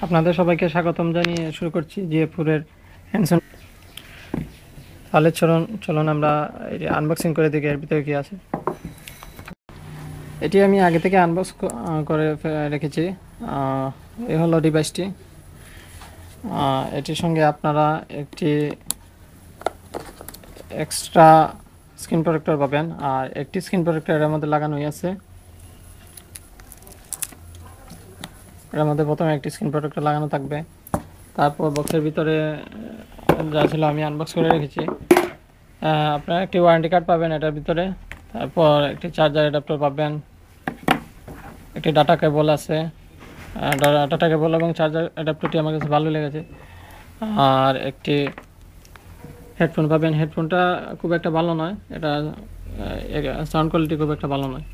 আপনাদের সবাইকে স্বাগতম জানিয়ে শুরু করছি জিএফ4 এর হ্যান্ডসন। তাহলে চলুন আমরা এটি আনবক্সিং করে দেখি এর ভিতরে কি আছে। এটি আমি আগে থেকে আনবক্স করে রেখেছি। এই হলো ডিভাইসটি। এটির সঙ্গে আপনারা একটি এক্সট্রা স্ক্রিন প্রোটেক্টর পাবেন, আর একটি স্ক্রিন প্রোটেক্টর এর মধ্যে লাগানোই আছে। এর মধ্যে প্রথমে একটি স্ক্রিন প্রোটেক্টর লাগানো থাকবে, তারপর বক্সের ভিতরে যা ছিল আমি আনবক্স করে রেখেছি। আপনারা একটি ওয়ারেন্টি কার্ড পাবেন এটার ভিতরে, তারপর একটি চার্জার অ্যাডাপ্টার পাবেন, একটি ডাটা কেবল আছে। ডাটা কেবল এবং চার্জার অ্যাডাপ্টারটি আমার কাছে ভালো লেগেছে। আর একটি হেডফোন পাবেন। হেডফোনটা খুব একটা ভালো নয়, এটা সাউন্ড কোয়ালিটি খুব একটা ভালো নয়।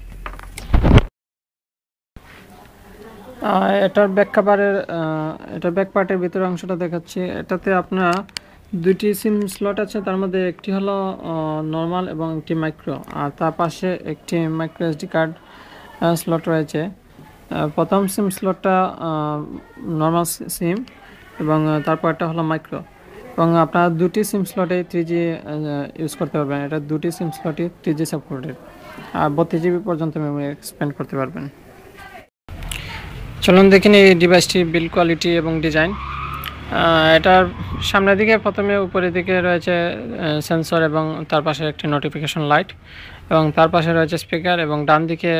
এটার ব্যাক পার্টের ভিতরে অংশটা দেখাচ্ছি। এটাতে আপনার দুটি সিম স্লট আছে, তার মধ্যে একটি হলো নর্মাল এবং একটি মাইক্রো, আর তার পাশে একটি মাইক্রো এসডি কার্ড স্লট রয়েছে। প্রথম সিম স্লটটা নর্মাল সিম এবং তারপরটা হলো মাইক্রো, এবং আপনার দুটি সিম স্লটে 3G ইউজ করতে পারবেন। এটা দুটি সিম স্লটই 3G সাপোর্টেড, আর 32 GB পর্যন্ত মেমোরি এক্সপ্যান্ড করতে পারবেন। চলুন দেখি এই ডিভাইসটির বিল্ড কোয়ালিটি এবং ডিজাইন। এটার সামনের দিকে প্রথমে উপরের দিকে রয়েছে সেন্সর এবং তার পাশে একটি নোটিফিকেশন লাইট, এবং তার পাশে রয়েছে স্পিকার, এবং ডান দিকে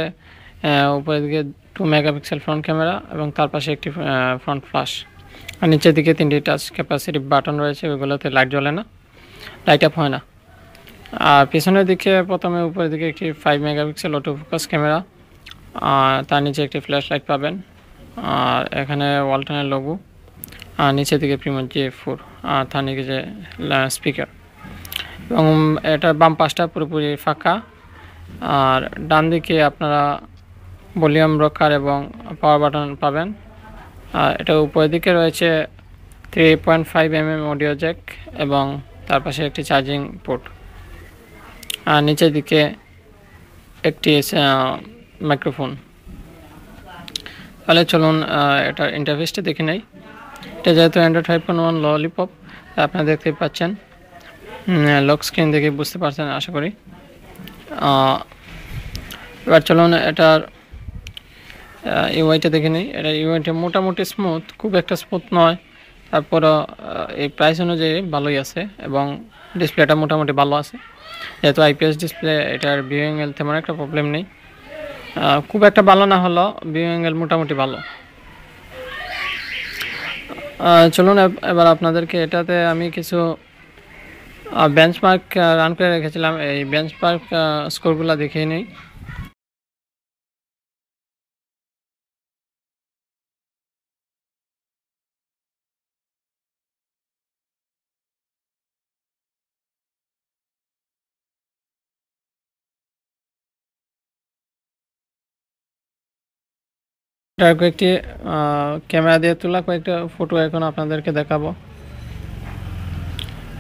উপরের দিকে 2 মেগাপিক্সেল ফ্রন্ট ক্যামেরা এবং তার পাশে একটি ফ্রন্ট ফ্ল্যাশ। আর নিচের দিকে 3টি টাচ ক্যাপাসিটিভ বাটন রয়েছে, ওইগুলোতে লাইট জ্বলে না, লাইট আপ হয় না। আর পিছনের দিকে প্রথমে উপরের দিকে একটি 5 মেগাপিক্সেল অটো ফোকাস ক্যামেরা, আর তার নিচে একটি ফ্ল্যাশ লাইট পাবেন, আর এখানে ওয়ালটনের লোগো, আর নিচের দিকে প্রিমো জিএফ4, আর তার নিচে যে স্পিকার, এবং এটার বাম পাশটা পুরোপুরি ফাঁকা। আর ডান দিকে আপনারা ভলিউম রকার এবং পাওয়ার বাটন পাবেন। আর এটা উপরের দিকে রয়েছে 3.5 mm অডিও জ্যাক এবং তার পাশে একটি চার্জিং পোর্ট, আর নিচের দিকে একটি মাইক্রোফোন। তাহলে চলুন এটার ইন্টারফেসটা দেখে নেই। এটা যেহেতু অ্যান্ড্রয়েড 5.1 ললিপপ, আপনারা দেখতে পাচ্ছেন, লক স্ক্রিন দেখে বুঝতে পারছেন আশা করি। এবার চলুন এটার ইউআইটা দেখে নিই। এটা ইউআইটা মোটামুটি স্মুথ, খুব একটা স্মুথ নয়, তারপর এই প্রাইস অনুযায়ী ভালোই আছে, এবং ডিসপ্লেটা মোটামুটি ভালো আছে। যেহেতু আইপিএস ডিসপ্লে, এটার ভিউ অ্যাঙ্গেল তেমন একটা প্রবলেম নেই, খুব একটা ভালো না হলো, ভিউ অ্যাঙ্গেল মোটামুটি ভালো। চলুন এবার আপনাদেরকে এটাতে আমি কিছু বেঞ্চমার্ক রান করে রেখেছিলাম, এই বেঞ্চমার্ক স্কোরগুলো দেখিয়ে নিই। এটার কয়েকটি ক্যামেরা দিয়ে তোলা কয়েকটা ফটো এখন আপনাদেরকে দেখাবো।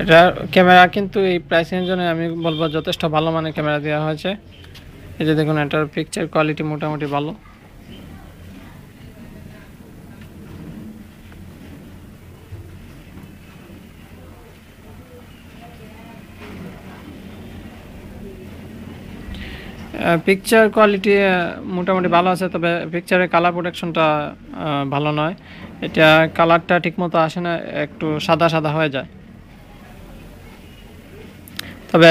এটার ক্যামেরা কিন্তু এই প্রাইস রেঞ্জে আমি বলবো যথেষ্ট ভালো মানের ক্যামেরা দেওয়া হয়েছে। এই যে দেখুন, এটার পিকচার কোয়ালিটি মোটামুটি ভালো। পিকচার কোয়ালিটি মোটামুটি ভালো আছে, তবে পিকচারের কালার প্রোটেকশনটা ভালো নয়। এটা কালারটা ঠিকমতো আসে না, একটু সাদা সাদা হয়ে যায়। তবে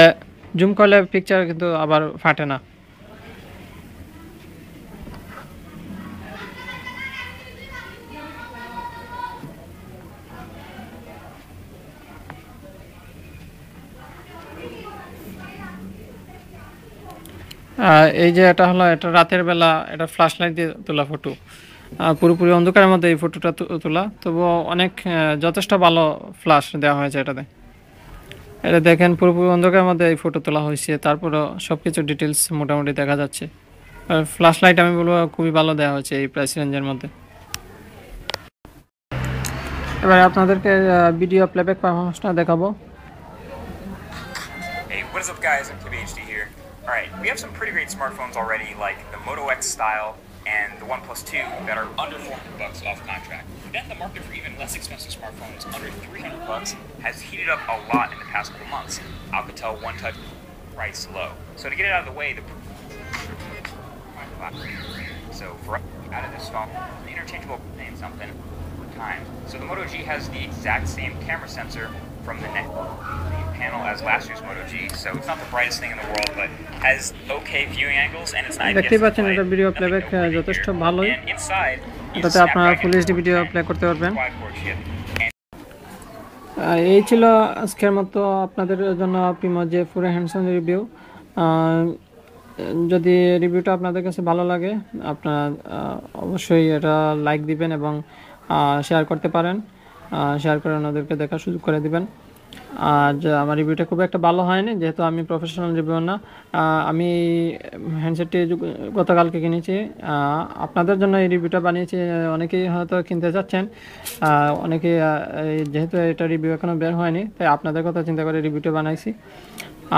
জুম করলে পিকচার কিন্তু আবার ফাটে না। এই যে এটা হলো, এটা রাতের বেলা এটা ফ্ল্যাশ লাইট দিয়ে তোলা ফটো, পুরোপুরি অন্ধকারের মধ্যে এই ফটোটা তোলা, তবুও অনেক যথেষ্ট ভালো ফ্ল্যাশ দেওয়া হয়েছে এটাতে। এটা দেখেন, পুরোপুরি অন্ধকারের মধ্যে এই ফটো তোলা হয়েছে, তারপরও সব কিছু ডিটেলস মোটামুটি দেখা যাচ্ছে। ফ্ল্যাশ লাইট আমি বলবো খুবই ভালো দেওয়া হয়েছে এই প্রাইস রেঞ্জের মধ্যে। এবারে আপনাদেরকে ভিডিও প্লেব্যাক পারফরম্যান্সটা দেখাবো। Hey, what is up guys, I'm KBHD here. Alright, we have some pretty great smartphones already, like the Moto X style and the OnePlus 2 that are under $400 off contract. then the market for even less expensive smartphones under $300 has heated up a lot in the past couple months. Alcatel One Touch price low. So to get it out of the way, so for out of this phone, the interchangeable name something over time. So the Moto G has the exact same camera sensor from the neck panel as last year's Moto G, so it's not the brightest thing in the world, but has okay viewing angles and it's an IPS দেখতেই পাচ্ছেন display. এটা video Nothing playback noteworthy যথেষ্ট here. ভালোই। And inside is এটাতে আপনারা Snapdragon full HD video 410 play করতে পারবেন। quad-core chip. এই ছিল আজকের মতো আপনাদের জন্য প্রিমো যে পুরো হ্যান্ডসন রিভিউ। যদি রিভিউটা আপনাদের কাছে ভালো লাগে আপনারা অবশ্যই এটা লাইক দিবেন এবং শেয়ার করতে পারেন, শেয়ার করে ওনাদেরকে দেখার সুযোগ করে দিবেন। আর আমার রিভিউটা খুব একটা ভালো হয়নি যেহেতু আমি প্রফেশনাল রিভিউ না। আমি হ্যান্ডসেটটি গতকালকে কিনেছি, আপনাদের জন্য এই রিভিউটা বানিয়েছি। অনেকেই হয়তো কিনতে যাচ্ছেন, অনেকেই যেহেতু এটা রিভিউ এখনও বের হয়নি তাই আপনাদের কথা চিন্তা করে রিভিউটা বানাইছি।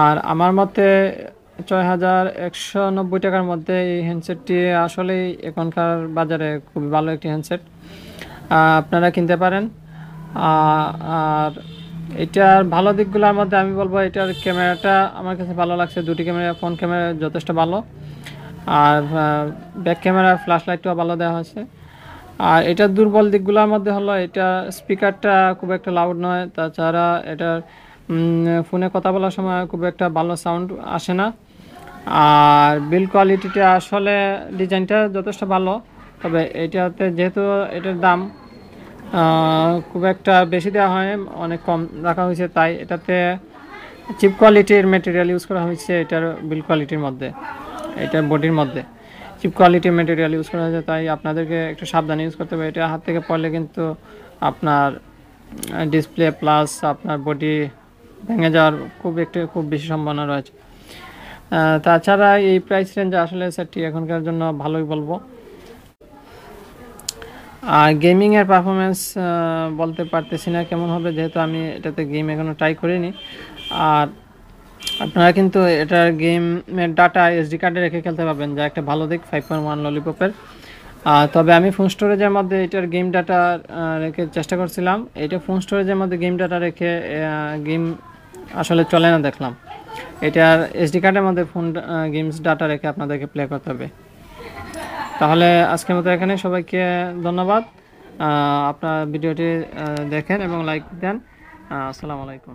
আর আমার মতে ৬,১৯০ টাকার মধ্যে এই হ্যান্ডসেটটি আসলেই এখনকার বাজারে খুবই ভালো একটি হ্যান্ডসেট, আপনারা কিনতে পারেন। আর এটার ভালো দিকগুলোর মধ্যে আমি বলবো এটার ক্যামেরাটা আমার কাছে ভালো লাগছে। দুটি ক্যামেরা, ফ্রন্ট ক্যামেরা যথেষ্ট ভালো, আর ব্যাক ক্যামেরা ফ্ল্যাশ লাইটটাও ভালো দেওয়া হয়েছে। আর এটার দুর্বল দিকগুলোর মধ্যে হলো এটা স্পিকারটা খুব একটা লাউড নয়, তাছাড়া এটার ফোনে কথা বলার সময় খুব একটা ভালো সাউন্ড আসে না। আর বিল্ড কোয়ালিটিটা আসলে ডিজাইনটা যথেষ্ট ভালো, তবে এটাতে যেহেতু এটার দাম খুব একটা বেশি দেওয়া হয়, অনেক কম রাখা হয়েছে, তাই এটাতে চিপ কোয়ালিটির ম্যাটেরিয়াল ইউজ করা হয়েছে। এটার বিল্ড কোয়ালিটির মধ্যে, এটার বডির মধ্যে চিপ কোয়ালিটির ম্যাটেরিয়াল ইউজ করা হয়েছে, তাই আপনাদেরকে একটু সাবধানে ইউজ করতে হবে। এটা হাত থেকে পড়লে কিন্তু আপনার ডিসপ্লে প্লাস আপনার বডি ভেঙে যাওয়ার খুব বেশি সম্ভাবনা রয়েছে। তাছাড়া এই প্রাইস রেঞ্জে আসলে সেটটি এখনকার জন্য ভালোই বলবো। আর গেমিংয়ের পারফরমেন্স বলতে পারতেছি না কেমন হবে, যেহেতু আমি এটাতে গেম এখনও ট্রাই করিনি। আর আপনারা কিন্তু এটার গেমের ডাটা এসডি কার্ডে রেখে খেলতে পারবেন, যা একটা ভালো দিক 5.1 ললিপপের। তবে আমি ফোন স্টোরেজের মধ্যে এটার গেম ডাটা রেখে চেষ্টা করছিলাম, এটা ফোন স্টোরেজের মধ্যে গেম ডাটা রেখে গেম আসলে চলে না দেখলাম। এটার এসডি কার্ডের মধ্যে ফোন গেমস ডাটা রেখে আপনাদেরকে প্লে করতে হবে। তাহলে আজকের মতো এখানে সবাইকে ধন্যবাদ, আপনার ভিডিওটি দেখেন এবং লাইক দেন। আসসালামু আলাইকুম।